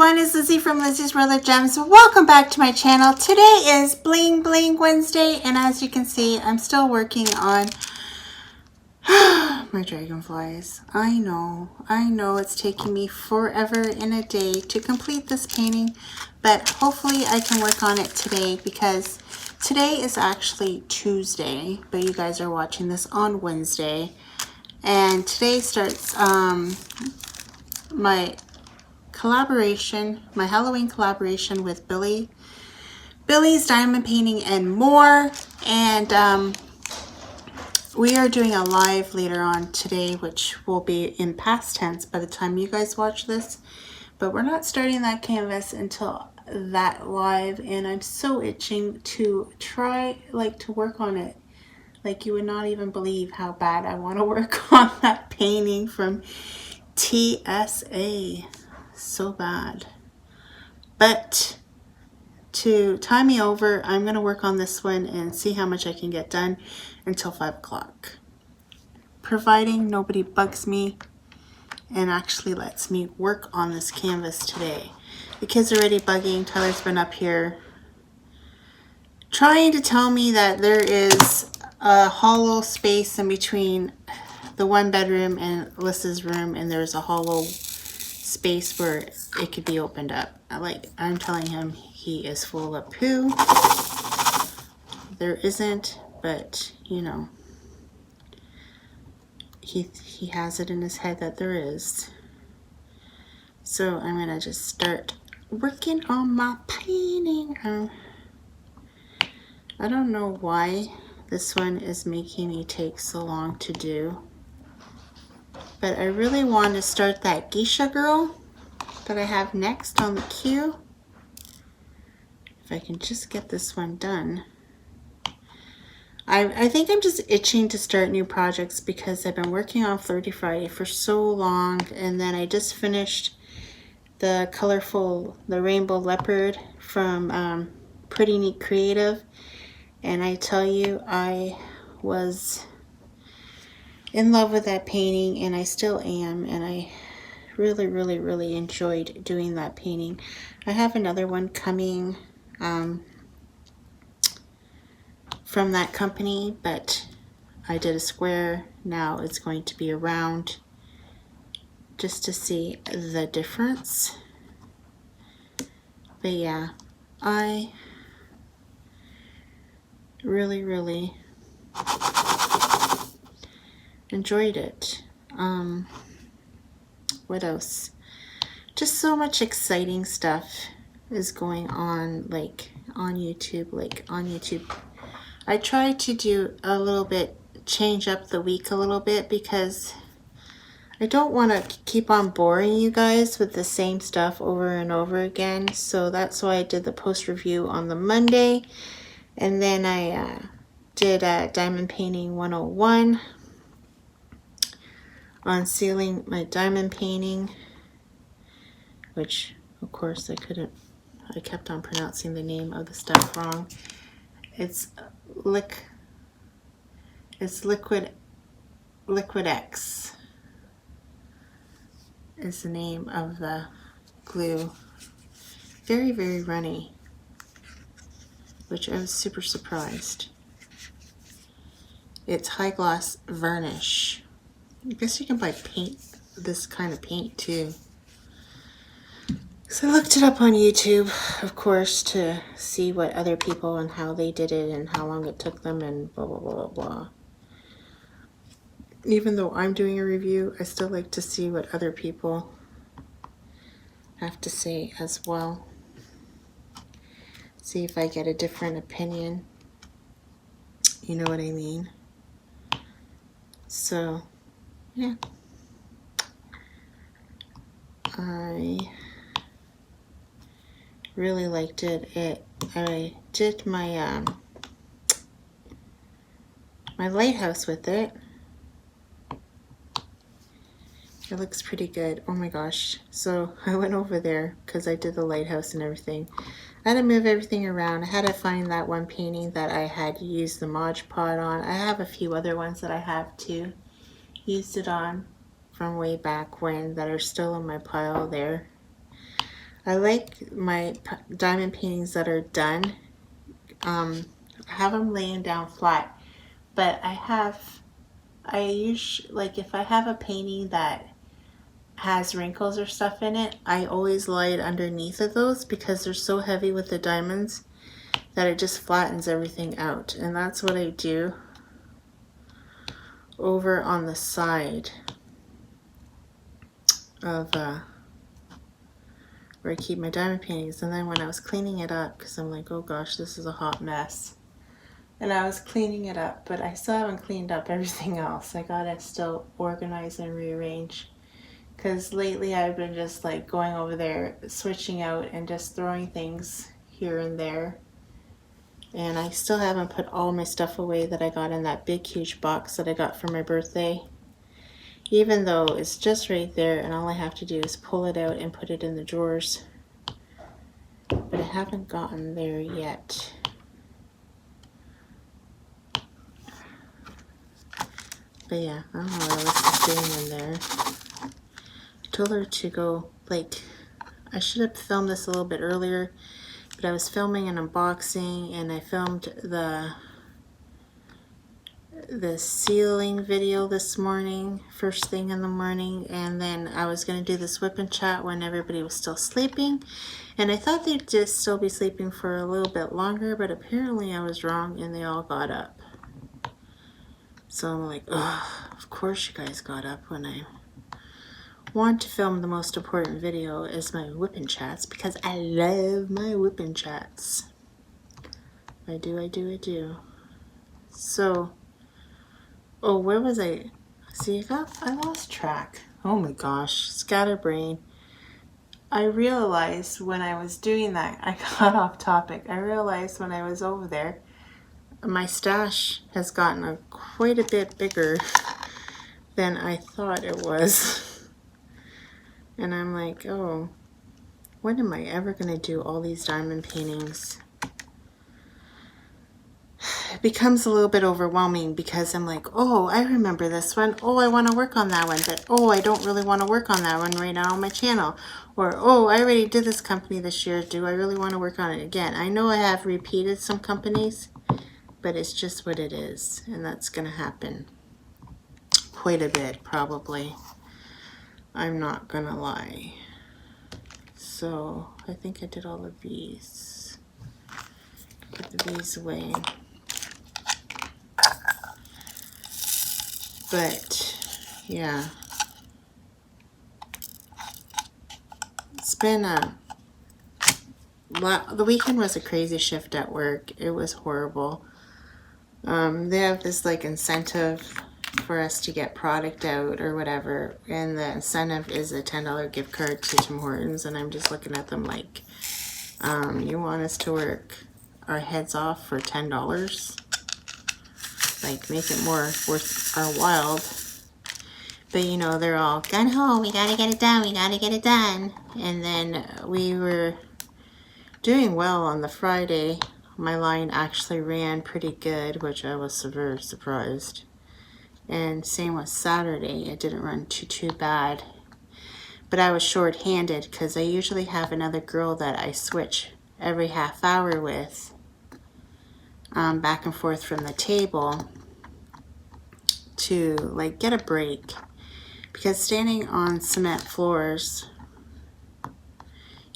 everyone, it's Lizzie from Lizzie's World of Gems. Welcome back to my channel. Today is Bling Bling Wednesday, and as you can see, I'm still working on my dragonflies. I know it's taking me forever and a day to complete this painting, but hopefully I can work on it today because today is actually Tuesday, but you guys are watching this on Wednesday. And today starts my Halloween collaboration with Billy's Diamond Painting and More. And we are doing a live later on today, which will be in past tense by the time you guys watch this. But we're not starting that canvas until that live, and I'm so itching to try to work on it. Like, you would not even believe how bad I want to work on that painting from TSA. So bad. But to tie me over, I'm going to work on this one and see how much I can get done until 5 o'clock. Providing nobody bugs me and actually lets me work on this canvas today. The kids are already bugging. Tyler's been up here trying to tell me that there is a hollow space in between the one bedroom and Alyssa's room, and there's a hollow space where it could be opened up. I'm telling him he is full of poo. There isn't, but you know, he has it in his head that there is. So I'm gonna just start working on my painting. I don't know why this one is making me take so long to do, but I really want to start that geisha girl that I have next on the queue. If I can just get this one done. I think I'm just itching to start new projects because I've been working on Flirty Friday for so long, and then I just finished the rainbow leopard from Pretty Neat Creative, and I tell you, I was in love with that painting, and I still am, and I really enjoyed doing that painting. I have another one coming from that company, but I did a square. Now it's going to be a round, just to see the difference. But yeah, I really enjoyed it. What else? Just so much exciting stuff is going on, on YouTube. I try to do a little bit, change up the week a little bit, because I don't want to keep on boring you guys with the same stuff over and over again. So that's why I did the post review on the Monday, and then I did a Diamond Painting 101 on sealing my diamond painting, which of course I kept on pronouncing the name of the stuff wrong. It's Liquid X is the name of the glue. Very runny, which I was super surprised. It's high gloss varnish. I guess you can buy this kind of paint too. So I looked it up on YouTube, of course, to see what other people and how they did it and how long it took them and blah. Even though I'm doing a review, I still like to see what other people have to say as well. See if I get a different opinion. You know what I mean? So, yeah. I really liked it. I did my my lighthouse with it. It looks pretty good. Oh my gosh. So I went over there because I did the lighthouse and everything. I had to move everything around. I had to find that one painting that I had used the Mod Podge on. I have a few other ones that I have too. Used it on from way back when that are still in my pile there. I like my diamond paintings that are done. I have them laying down flat, but I usually, like if I have a painting that has wrinkles or stuff in it, I always lie it underneath of those because they're so heavy with the diamonds that it just flattens everything out. And that's what I do over on the side of where I keep my diamond paintings. And then when I was cleaning it up, because I'm like, oh gosh, this is a hot mess, and I was cleaning it up, but I still haven't cleaned up everything else. I gotta still organize and rearrange, because lately I've been just like going over there, switching out and just throwing things here and there. And I still haven't put all my stuff away that I got in that big huge box that I got for my birthday, even though it's just right there and all I have to do is pull it out and put it in the drawers. But I haven't gotten there yet. But yeah, I don't know what I was doing in there. I told her to go, like, I should have filmed this a little bit earlier, but I was filming an unboxing and I filmed the sealing video this morning, first thing in the morning, and then I was going to do this WIP&Chat when everybody was still sleeping, and I thought they'd just still be sleeping for a little bit longer, but apparently I was wrong and they all got up. So I'm like, oh, of course you guys got up when I want to film the most important video is my WIP&Chats, because I love my WIP&Chats. I do. So, oh, where was I? See, I lost track. Oh my gosh, scatterbrain. I realized when I was doing that, I got off topic. I realized when I was over there, my stash has gotten quite a bit bigger than I thought it was. And I'm like, oh, when am I ever going to do all these diamond paintings? It becomes a little bit overwhelming because I'm like, oh, I remember this one. Oh, I want to work on that one. But, oh, I don't really want to work on that one right now on my channel. Or, oh, I already did this company this year. Do I really want to work on it again? I know I have repeated some companies, but it's just what it is. And that's going to happen quite a bit, probably. I'm not going to lie. So, I think I did all of these. Put these away. But, yeah. It's been the weekend was a crazy shift at work. It was horrible. They have this like incentive for us to get product out or whatever, and the incentive is a $10 gift card to Tim Hortons, and I'm just looking at them like, you want us to work our heads off for $10? Like, make it more worth our while. But you know, they're all gung-ho, we gotta get it done, we gotta get it done. And then we were doing well on the Friday. My line actually ran pretty good, which I was very surprised. And same with Saturday, it didn't run too bad. But I was short-handed because I usually have another girl that I switch every half hour with, back and forth from the table to like get a break. Because standing on cement floors,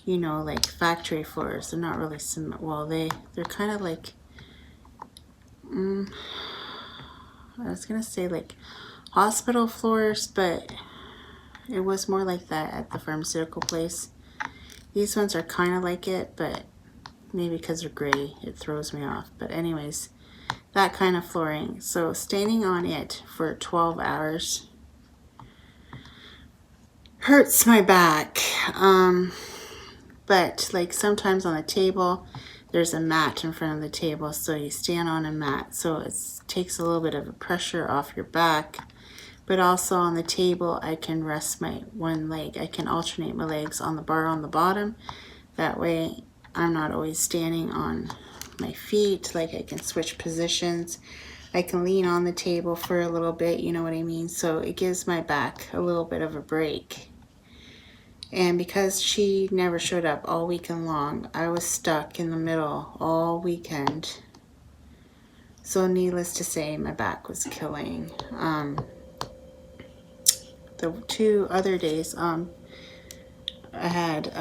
you know, like factory floors, they're not really cement. Well, they're kind of like, I was gonna say like hospital floors, but it was more like that at the pharmaceutical place. These ones are kind of like it, but maybe because they're gray, it throws me off. But anyways, that kind of flooring. So standing on it for 12 hours hurts my back. But like sometimes on the table, there's a mat in front of the table, so you stand on a mat. So it takes a little bit of a pressure off your back. But also on the table, I can rest my one leg. I can alternate my legs on the bar on the bottom. That way, I'm not always standing on my feet. Like I can switch positions. I can lean on the table for a little bit, you know what I mean? So it gives my back a little bit of a break. And because she never showed up all weekend long, I was stuck in the middle all weekend. So needless to say, my back was killing. The 2 other days, I had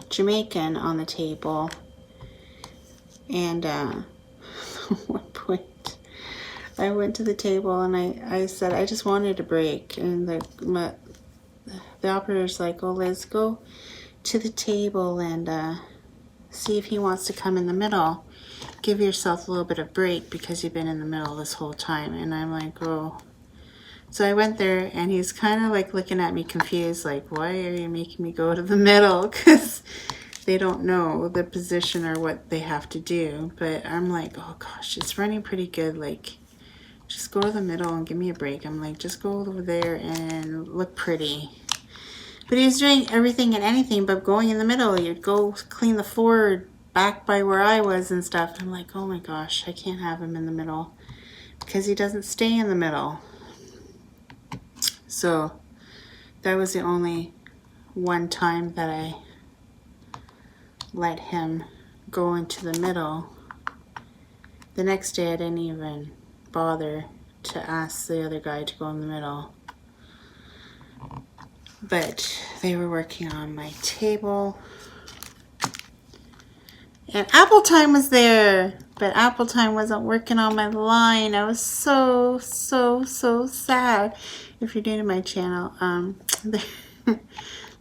Jamaican on the table, and at one point I went to the table and I said I just wanted a break, and the operator's like, oh, Liz, go to the table and see if he wants to come in the middle. Give yourself a little bit of break because you've been in the middle this whole time. And I'm like, oh. So I went there, and he's kind of like looking at me confused, like, why are you making me go to the middle? Because they don't know the position or what they have to do. But I'm like, oh gosh, it's running pretty good. Like, just go to the middle and give me a break. I'm like, just go over there and look pretty. But he was doing everything and anything but going in the middle. You'd go clean the floor back by where I was and stuff. I'm like, oh my gosh, I can't have him in the middle because he doesn't stay in the middle. So that was the only one time that I let him go into the middle. The next day I didn't even bother to ask the other guy to go in the middle. But they were working on my table. And Apple Time was there, but Apple Time wasn't working on my line. I was so sad. If you're new to my channel,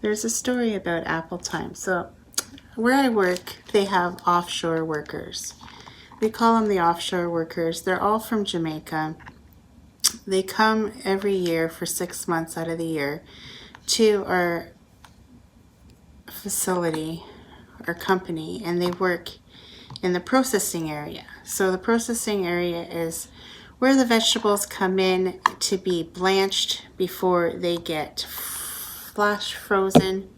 there's a story about Apple Time. So where I work, they have offshore workers. We call them the offshore workers. They're all from Jamaica. They come every year for 6 months out of the year to our facility, our company, and they work in the processing area. So the processing area is where the vegetables come in to be blanched before they get flash frozen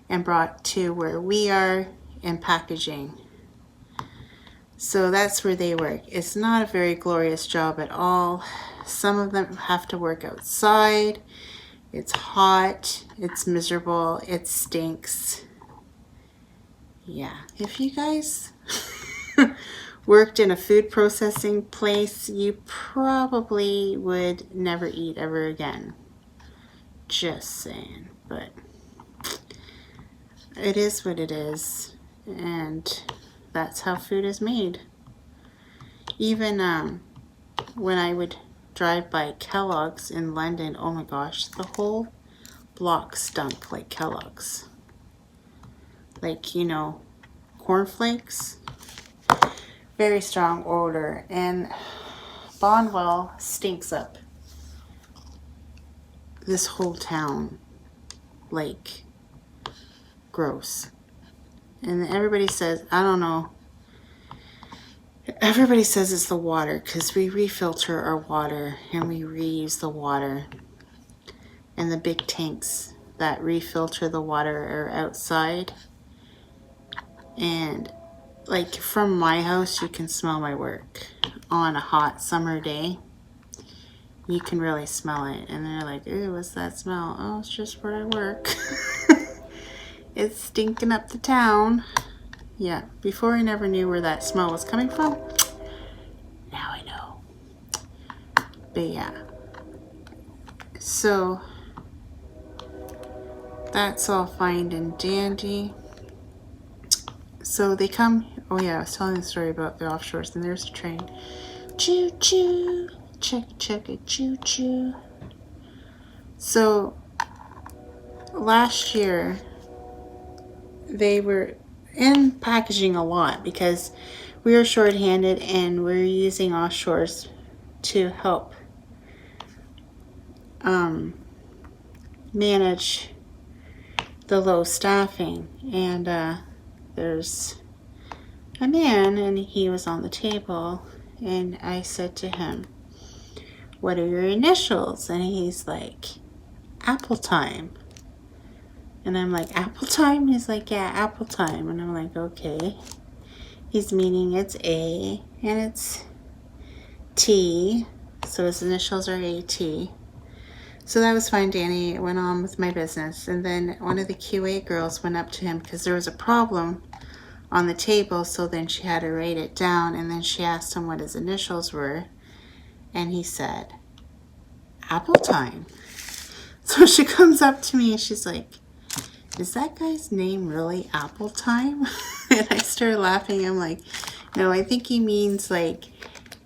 and brought to where we are in packaging. So that's where they work. It's not a very glorious job at all. Some of them have to work outside. It's hot, it's miserable, it stinks. Yeah, if you guys worked in a food processing place, you probably would never eat ever again. Just saying, but it is what it is, and that's how food is made. Even when I would drive by Kellogg's in London, oh my gosh, the whole block stunk like Kellogg's. Like, you know, cornflakes. Very strong odor. And Bonwell stinks up this whole town. Like, gross. And everybody says, I don't know, everybody says it's the water because we refilter our water and we reuse the water. And the big tanks that refilter the water are outside. And like from my house, you can smell my work. On a hot summer day, you can really smell it. And they're like, ooh, what's that smell? Oh, it's just where I work. It's stinking up the town. Yeah, before I never knew where that smell was coming from. Now I know. But yeah. So that's all fine and dandy. So they come, oh yeah, I was telling the story about the offshores, and there's a train. Choo choo, check it, choo choo. So last year they were in packaging a lot because we were shorthanded and we're using offshores to help manage the low staffing. And there's a man, and he was on the table, and I said to him, what are your initials? And he's like, Apple Time. And I'm like, Apple Time? He's like, yeah, Apple Time. And I'm like, okay. He's meaning it's A and it's T, so his initials are AT. So that was fine. Danny went on with my business. And then one of the QA girls went up to him because there was a problem on the table. So then she had to write it down. And then she asked him what his initials were. And he said, Apple Time. So she comes up to me and she's like, is that guy's name really Apple Time? And I started laughing. I'm like, no, I think he means like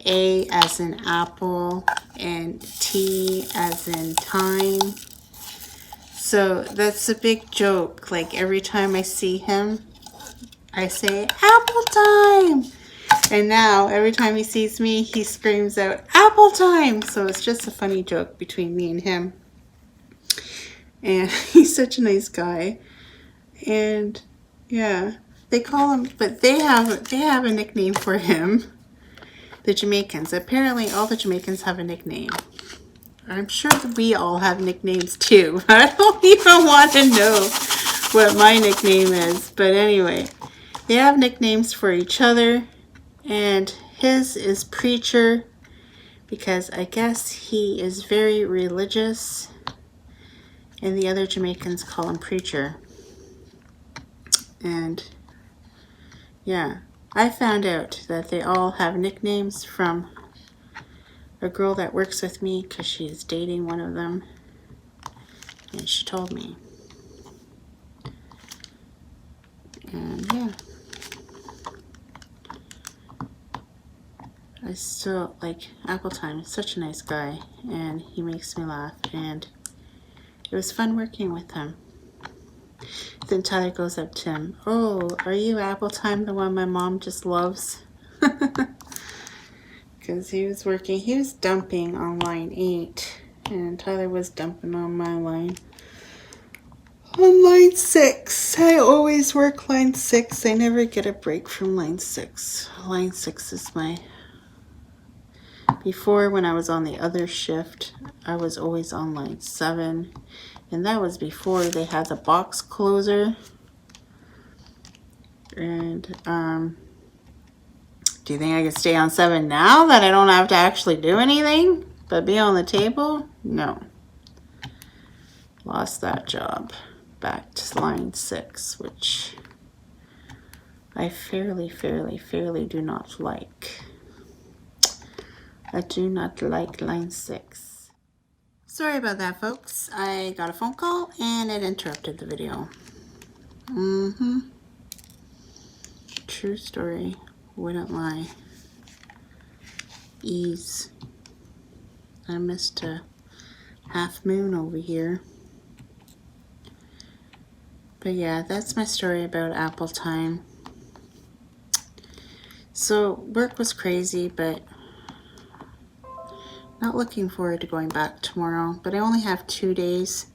A as in apple and T as in time. So that's a big joke. Like every time I see him, I say, Apple Time. And now every time he sees me, he screams out, Apple Time. So it's just a funny joke between me and him. And he's such a nice guy. And yeah, they call him, but they have a nickname for him. The Jamaicans. Apparently all the Jamaicans have a nickname. I'm sure that we all have nicknames too. I don't even want to know what my nickname is. But anyway, they have nicknames for each other. And his is Preacher because I guess he is very religious. And the other Jamaicans call him Preacher. And yeah, I found out that they all have nicknames from a girl that works with me because she's dating one of them. And she told me. And yeah. I still like Apple Time. He's such a nice guy. And he makes me laugh. And it was fun working with him. Then Tyler goes up to him. Oh, are you Apple Time, the one my mom just loves? Because he was working, he was dumping on line 8. And Tyler was dumping on my line. On line 6. I always work line 6. I never get a break from line 6. Line 6 is my... Before, when I was on the other shift, I was always on line 7. And that was before they had the box closer. And, do you think I could stay on 7 now that I don't have to actually do anything but be on the table? No. Lost that job. Back to line 6, which I fairly do not like. I do not like line 6. Sorry about that, folks. I got a phone call and it interrupted the video. True story. Wouldn't lie. Ease. I missed a half moon over here. But yeah, that's my story about Apple Time. So work was crazy, but not looking forward to going back tomorrow. But I only have 2 days,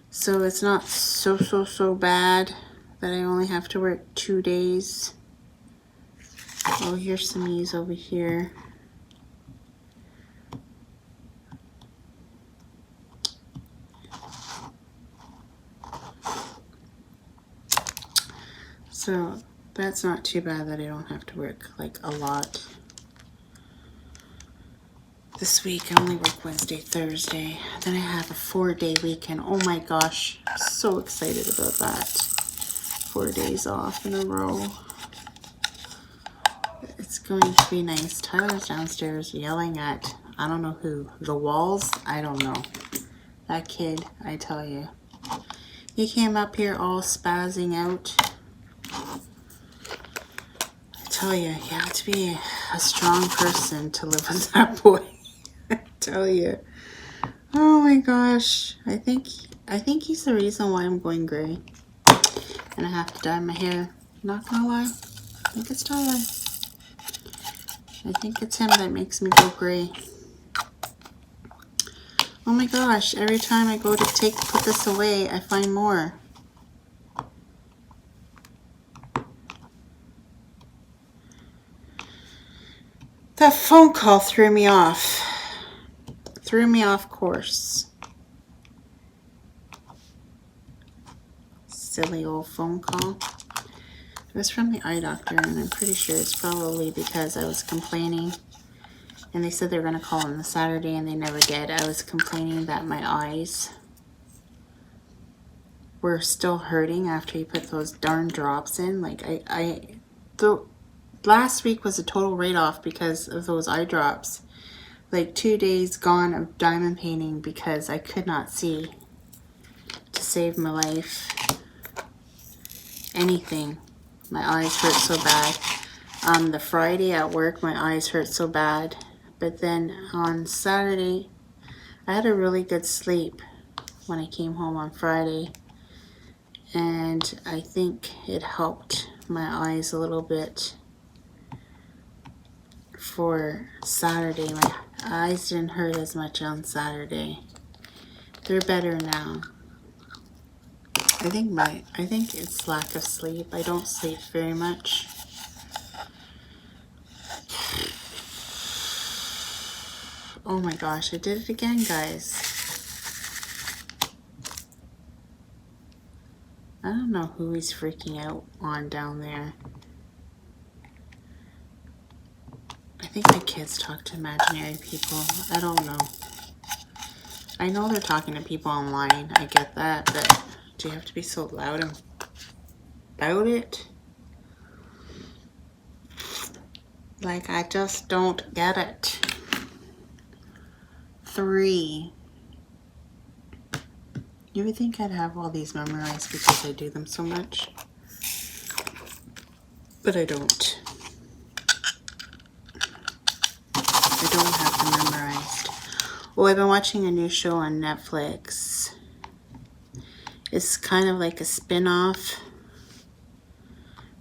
so it's not so bad that I only have to work 2 days. Oh, here's some ease over here. So that's not too bad that I don't have to work like a lot. This week I only work Wednesday, Thursday. Then I have a 4-day weekend. Oh my gosh, I'm so excited about that. 4 days off in a row. It's going to be nice. Tyler's downstairs yelling at, I don't know who, the walls? I don't know. That kid, I tell you. He came up here all spazzing out. I tell you, you have to be a strong person to live with that boy. I tell you. Oh my gosh. I think he's the reason why I'm going gray. And I have to dye my hair. Not gonna lie. I think it's Tyler. I think it's him that makes me go gray. Oh my gosh. Every time I go to put this away, I find more. That phone call threw me off. Threw me off course. Silly old phone call. It was from the eye doctor, and I'm pretty sure it's probably because I was complaining And they said they were going to call on the Saturday, and they never did. I was complaining that my eyes were still hurting after you put those darn drops in. Like, the last week was a total write-off because of those eye drops. Like 2 days gone of diamond painting because I could not see to save my life. Anything. My eyes hurt so bad. The Friday at work, my eyes hurt so bad. But then on Saturday, I had a really good sleep when I came home on Friday. And I think it helped my eyes a little bit for Saturday. My eyes didn't hurt as much on Saturday. They're better now. I think it's lack of sleep. I don't sleep very much. Oh my gosh, I did it again, guys. I don't know who he's freaking out on down there. I think my kids talk to imaginary people. I don't know. I know they're talking to people online. I get that, but do you have to be so loud about it? Like, I just don't get it. 3. You would think I'd have all these memorized because I do them so much. But I don't. I don't have them memorized. Oh, I've been watching a new show on Netflix. It's kind of like a spin-off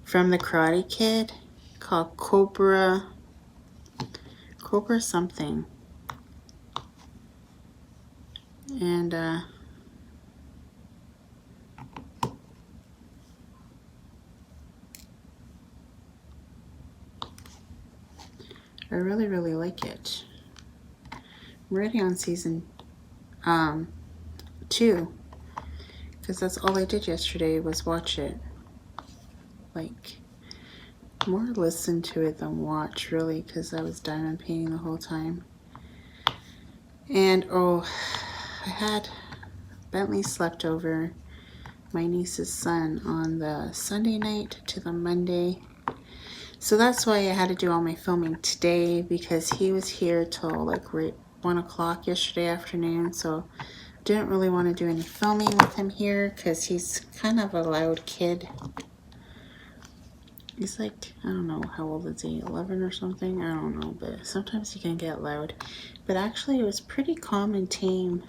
from The Karate Kid called Cobra something. And I really, really like it. I'm already on season 2, because that's all I did yesterday was watch it. Like, more listen to it than watch, really, because I was diamond painting the whole time. And oh, I had Bentley slept over my niece's son on the Sunday night to the Monday. So that's why I had to do all my filming today, because he was here till like 1 o'clock yesterday afternoon. So didn't really want to do any filming with him here because he's kind of a loud kid. He's like, I don't know, how old is he, 11 or something? I don't know, but sometimes he can get loud. But actually it was pretty calm and tame.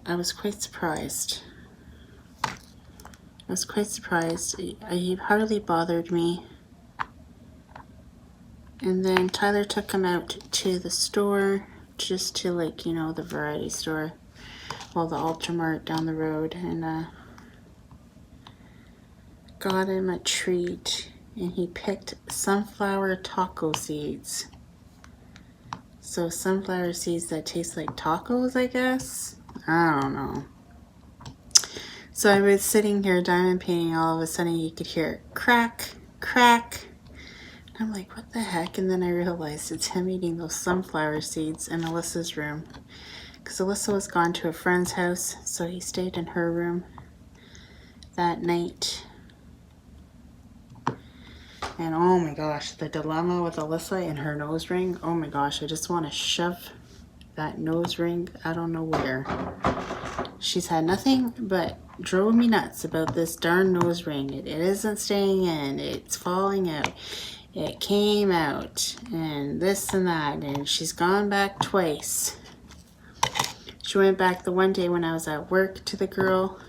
I was quite surprised. He hardly bothered me. And then Tyler took him out to the store, just to, like, you know, the variety store, well, the Ultramart down the road, and got him a treat, and he picked sunflower taco seeds. So sunflower seeds that taste like tacos, I guess? I don't know. So I was sitting here diamond painting, all of a sudden you could hear crack, crack. I'm like, what the heck? And then I realized it's him eating those sunflower seeds in Alyssa's room. Because Alyssa was gone to a friend's house, so he stayed in her room that night. And oh my gosh, the dilemma with Alyssa and her nose ring. Oh my gosh, I just want to shove that nose ring I don't know where. She's had nothing but drove me nuts about this darn nose ring. It isn't staying in. It's falling out. It came out. And this and that. And she's gone back twice. She went back the one day when I was at work to the girl.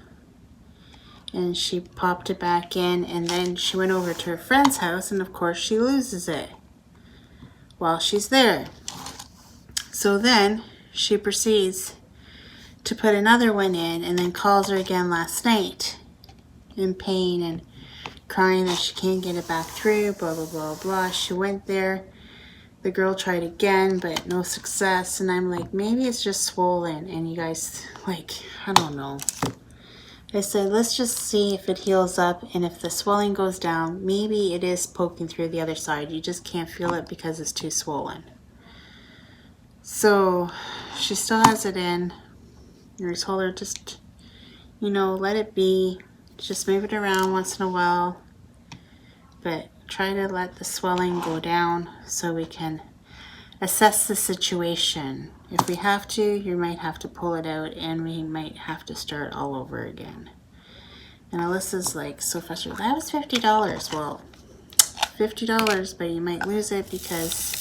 And she popped it back in. And then she went over to her friend's house. And of course she loses it while she's there. So then she proceeds to put another one in, and then calls her again last night in pain and crying that she can't get it back through, blah, blah, blah, blah. She went there. The girl tried again, but no success. And I'm like, maybe it's just swollen. And you guys, like, I don't know. I said, let's just see if it heals up, and if the swelling goes down, maybe it is poking through the other side. You just can't feel it because it's too swollen. So she still has it in. And I told her, just, you know, let it be. Just move it around once in a while. But try to let the swelling go down so we can assess the situation. If we have to, you might have to pull it out and we might have to start all over again. And Alyssa's like so frustrated. That was $50. Well, $50, but you might lose it because,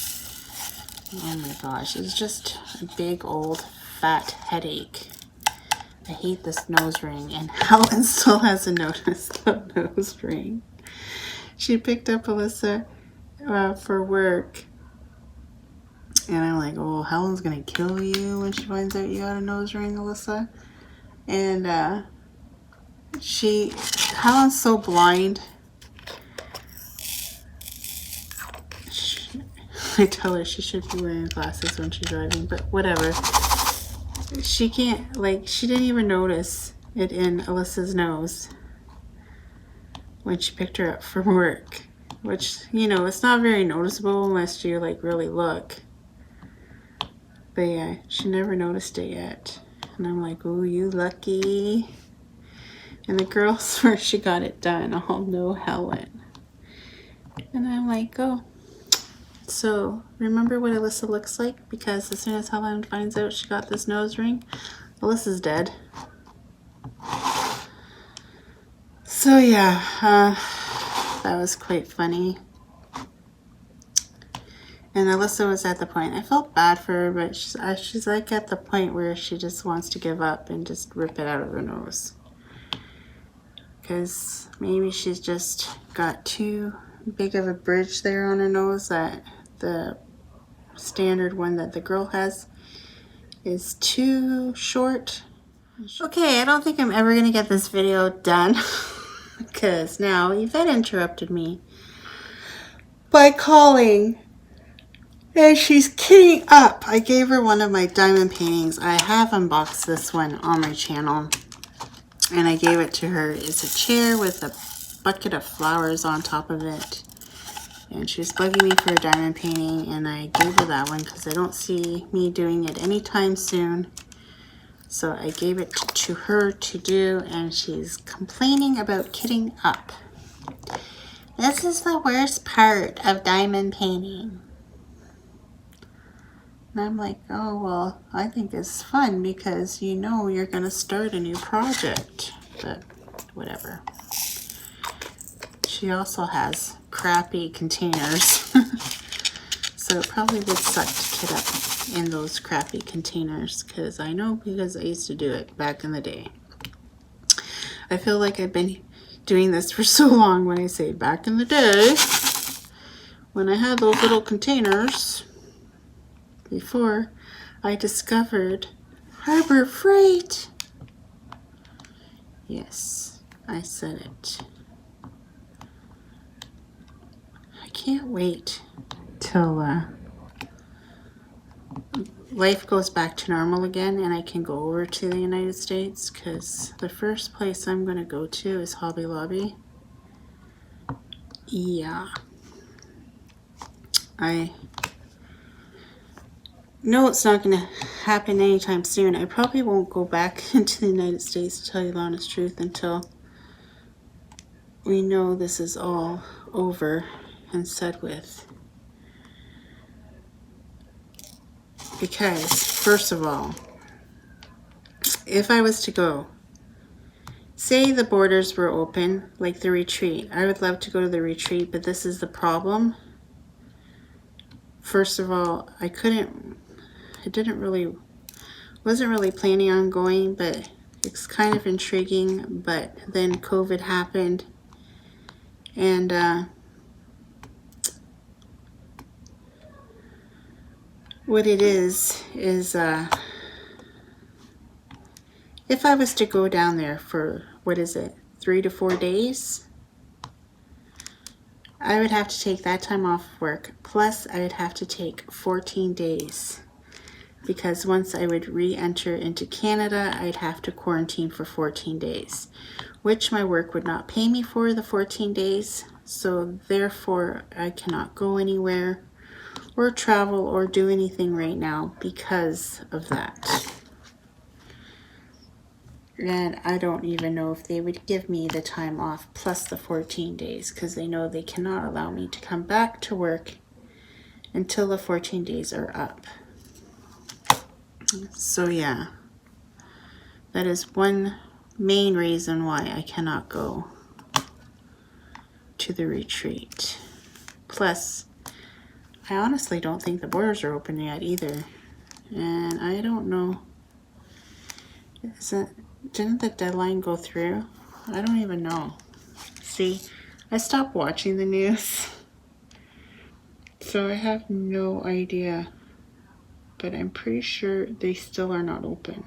oh my gosh, it's just a big old fat headache. I hate this nose ring, and Helen still hasn't noticed the nose ring. She picked up Alyssa for work. And I'm like, oh, Helen's gonna kill you when she finds out you got a nose ring, Alyssa. And Helen's so blind. I tell her she should be wearing glasses when she's driving, but whatever. She can't, like, she didn't even notice it in Alyssa's nose when she picked her up from work. Which, you know, it's not very noticeable unless you, like, really look. But yeah, she never noticed it yet. And I'm like, oh, you lucky. And the girls where she got it done all know Helen. And I'm like, oh. So remember what Alyssa looks like? Because as soon as Helen finds out she got this nose ring, Alyssa's dead. So yeah, that was quite funny. And Alyssa was at the point, I felt bad for her, but she's like at the point where she just wants to give up and just rip it out of her nose. Because maybe she's just got too big of a bridge there on her nose, that the standard one that the girl has is too short. Okay, I don't think I'm ever going to get this video done because now Yvette interrupted me by calling. And she's kitting up. I gave her one of my diamond paintings. I have unboxed this one on my channel. And I gave it to her. It's a chair with a bucket of flowers on top of it. And she was bugging me for a diamond painting. And I gave her that one because I don't see me doing it anytime soon. So I gave it to her to do. And she's complaining about kitting up. This is the worst part of diamond painting. And I'm like, oh, well, I think it's fun because you know you're going to start a new project. But whatever. She also has crappy containers. So it probably would suck to kit up in those crappy containers. Because I know, because I used to do it back in the day. I feel like I've been doing this for so long when I say back in the day. When I had those little containers. Before I discovered Harbor Freight. Yes, I said it. I can't wait till life goes back to normal again and I can go over to the United States, because the first place I'm going to go to is Hobby Lobby. Yeah. No, it's not going to happen anytime soon. I probably won't go back into the United States, to tell you the honest truth, until we know this is all over and said with. Because, first of all, if I was to go, say the borders were open, like the retreat. I would love to go to the retreat, but this is the problem. First of all, wasn't really planning on going, but it's kind of intriguing. But then COVID happened, and what it is if I was to go down there for, 3 to 4 days, I would have to take that time off work, plus I would have to take 14 days because once I would re-enter into Canada, I'd have to quarantine for 14 days, which my work would not pay me for the 14 days. So therefore, I cannot go anywhere or travel or do anything right now because of that. And I don't even know if they would give me the time off plus the 14 days, because they know they cannot allow me to come back to work until the 14 days are up. So yeah, that is one main reason why I cannot go to the retreat. Plus, I honestly don't think the borders are open yet either. And I don't know, didn't the deadline go through? I don't even know. See, I stopped watching the news, so I have no idea. But I'm pretty sure they still are not open.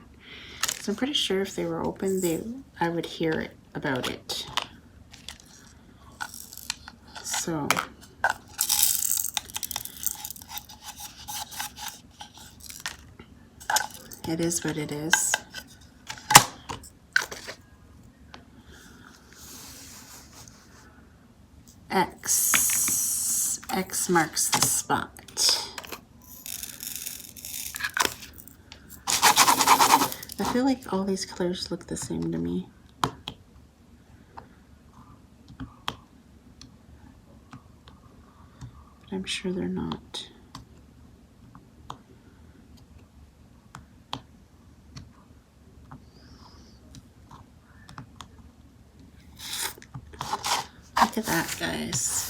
So I'm pretty sure if they were open, I would hear it about it. So it is what it is. X marks the spot. I feel like all these colors look the same to me. But I'm sure they're not. Look at that, guys.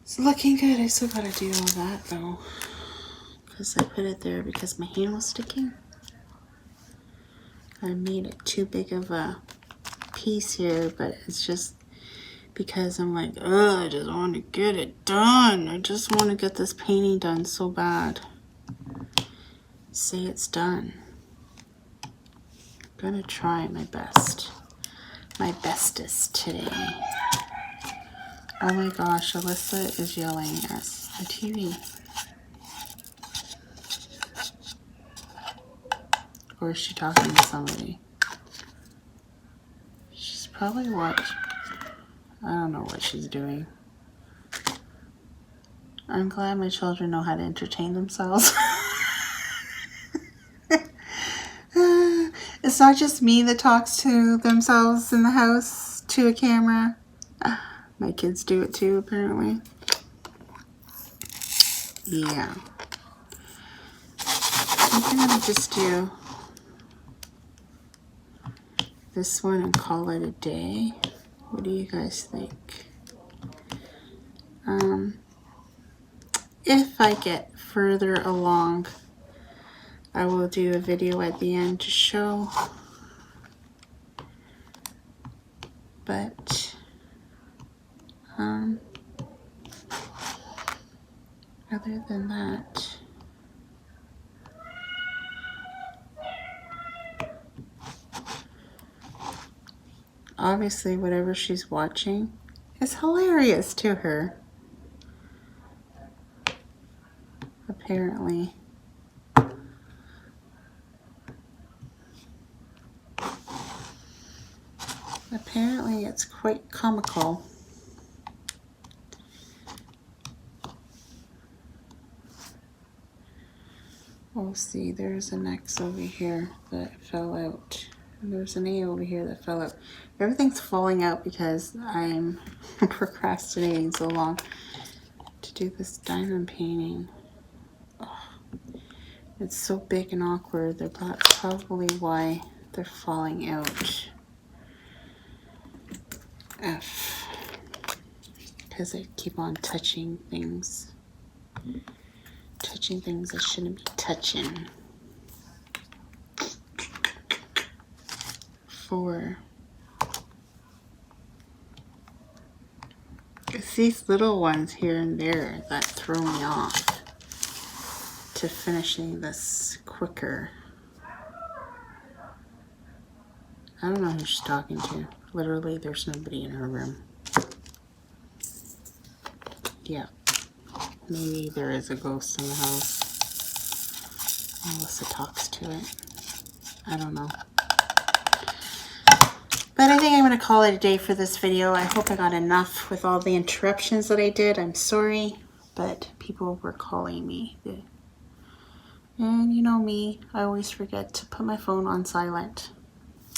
It's looking good. I still gotta do all that though, because I put it there because my hand was sticking. I made it too big of a piece here, but it's just because I'm like, oh, I just want to get it done. I just want to get this painting done so bad. Say it's done. I'm gonna try my best. My bestest today. Oh my gosh, Alyssa is yelling at the TV. Or is she talking to somebody? She's probably watching. I don't know what she's doing. I'm glad my children know how to entertain themselves. It's not just me that talks to themselves in the house to a camera. My kids do it too, apparently. Yeah. I'm gonna just do this one and call it a day. What do you guys think? If I get further along, I will do a video at the end to show. But other than that, obviously whatever she's watching is hilarious to her. Apparently. Apparently it's quite comical. Oh, see, there's an X over here that fell out. And there's an A over here that fell out. Everything's falling out because I'm procrastinating so long to do this diamond painting. Oh, it's so big and awkward. That's probably why they're falling out. F. Because I keep on touching things. Touching things I shouldn't be touching. 4. It's these little ones here and there that throw me off to finishing this quicker. I don't know who she's talking to. Literally, there's nobody in her room. Yeah. Maybe there is a ghost in the house. Melissa talks to it. I don't know. But I think I'm going to call it a day for this video. I hope I got enough with all the interruptions that I did. I'm sorry, but people were calling me. And you know me, I always forget to put my phone on silent.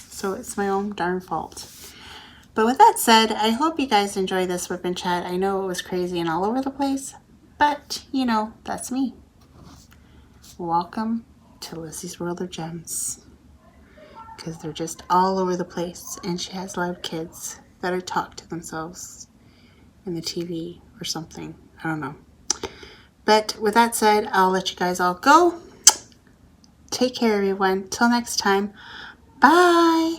So it's my own darn fault. But with that said, I hope you guys enjoy this WIP&Chat. I know it was crazy and all over the place, but you know, that's me. Welcome to Lizzie's World of Gems. Because they're just all over the place, and she has loud kids that are talk to themselves in the TV or something. I don't know. But with that said, I'll let you guys all go. Take care, everyone. Till next time. Bye.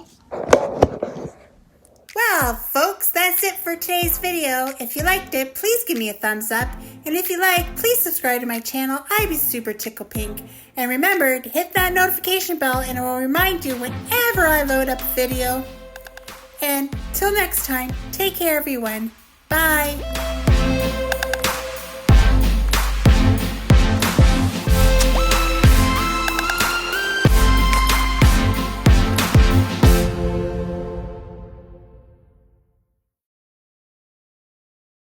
Well, folks, that's it for today's video. If you liked it, please give me a thumbs up. And if you like, please subscribe to my channel. I'd be super tickle pink. And remember to hit that notification bell and it will remind you whenever I load up a video. And till next time, take care, everyone. Bye.